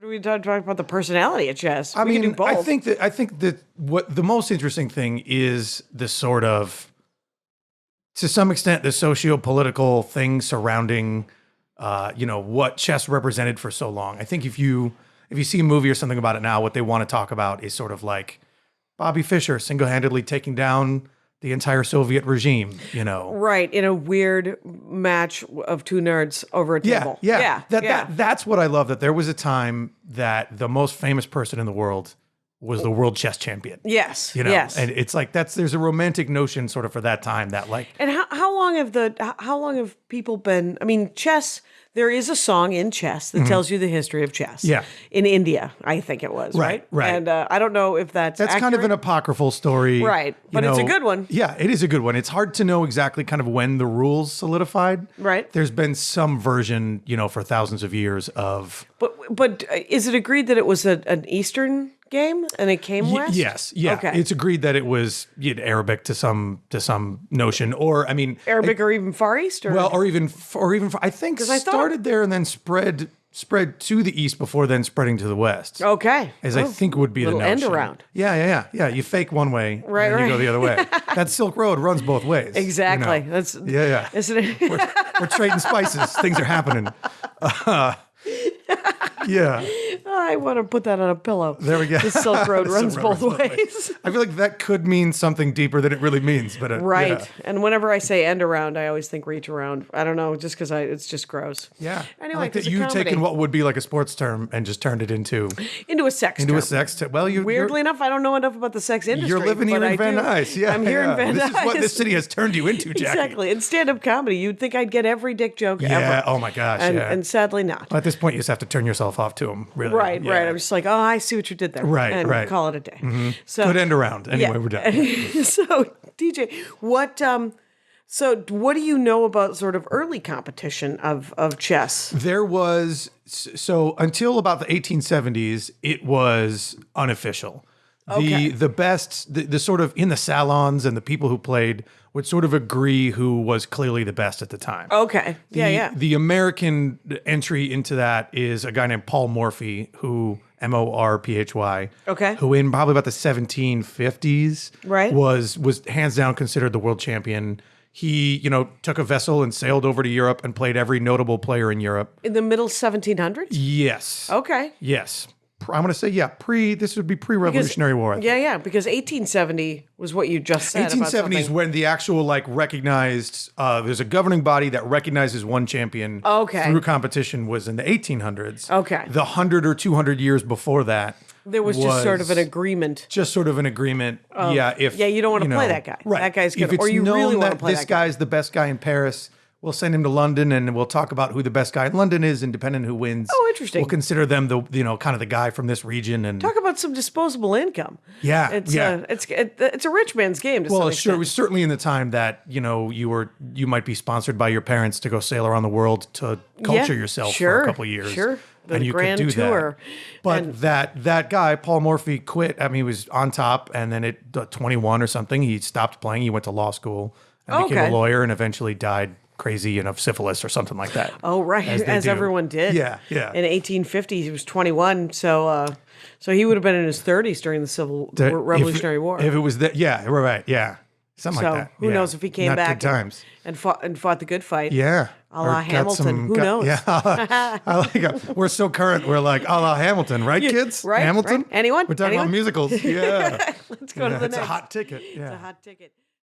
We talk about the personality of chess. I We can mean, do both. I think that what the most interesting thing is the sort of, to some extent, the socio-political thing surrounding, what chess represented for so long. I think if you see a movie or something about it now, what they want to talk about is sort of like Bobby Fischer single-handedly taking down the entire Soviet regime, Right, in a weird match of two nerds over a table. Yeah. That's what I love, that there was a time that the most famous person in the world was the world chess champion. Yes, And it's like there's a romantic notion sort of for that time that like. And how long have people been? I mean, chess. There is a song in chess that tells you the history of chess. Yeah. In India, I think it was. Right. And I don't know if that's accurate. Kind of an apocryphal story. Right. But it's a good one. Yeah, it is a good one. It's hard to know exactly kind of when the rules solidified. Right. There's been some version, for thousands of years of. But is it agreed that it was an Eastern game and it came west? Yes. Yeah. Okay. It's agreed that it was Arabic to some notion, or I mean Arabic or even Far East, or even I think started there and then spread to the east before then spreading to the west. Okay. I think would be the notion. End around. Yeah. You fake one way, right, and you go the other way. That Silk Road runs both ways. Exactly. That's Isn't it? We're trading spices. Things are happening. Yeah. I want to put that on a pillow. There we go. The Silk Road runs both ways. I feel like that could mean something deeper than it really means. But right. Yeah. And whenever I say end around, I always think reach around. I don't know, just because it's just gross. Yeah. Anyway, I like that you've taken what would be like a sports term and just turned it into a sex term. Into a sex term. Well, weirdly enough, I don't know enough about the sex industry. You're living here in Van Nuys. Yeah. I'm here in Van Nuys. This is what this city has turned you into, Jackie. Exactly. In stand-up comedy, you'd think I'd get every dick joke ever. Yeah. Oh my gosh. And sadly not. Well, at this point, you just have to turn yourself off to them. Really. Right. I'm just like, oh, I see what you did there. Right. And call it a day. Mm-hmm. So good end around. Anyway, we're done. So DJ, what do you know about sort of early competition of chess? There was, until about the 1870s, it was unofficial. The best, the sort of in the salons and the people who played would sort of agree who was clearly the best at the time. Okay. The American entry into that is a guy named Paul Morphy, who Morphy. Okay. Who in probably about the 1750s was hands down considered the world champion. He, took a vessel and sailed over to Europe and played every notable player in Europe. In the middle 1700s? Yes. Okay. Yes. I'm going to say, this would be pre-Revolutionary War. Because 1870 was what you just said. 1870 is when the actual, recognized, there's a governing body that recognizes one champion through competition was in the 1800s. Okay. The 100 or 200 years before that, there was just sort of an agreement. Just sort of an agreement. You don't want to play that guy. Right. That guy's good. If it's or you known really want to that play this that guy. guy's the best guy in Paris, we'll send him to London and we'll talk about who the best guy in London is, and depending on who wins. Oh, interesting. We'll consider them the kind of the guy from this region and talk about some disposable income. Yeah, it's a rich man's game. To some extent. It was certainly in the time that you might be sponsored by your parents to go sail around the world to culture yourself for a couple of years. Sure. And you could do tour. But that guy, Paul Morphy, quit. I mean, he was on top, and then at 21 or something, he stopped playing. He went to law school and became a lawyer, and eventually died crazy and of syphilis or something like that. Oh, right, as everyone did. Yeah. In 1850, he was 21, so he would have been in his 30s during the Revolutionary War. If it was that, something like that. Who knows if he came back and fought the good fight? Yeah. A la Hamilton. Who knows? Yeah. I like it. We're so current. We're like, a la Hamilton, right, kids? Right. Hamilton? Right. Anyone? We're talking about musicals. Yeah. Let's go to the next. It's a hot ticket. Yeah. It's a hot ticket.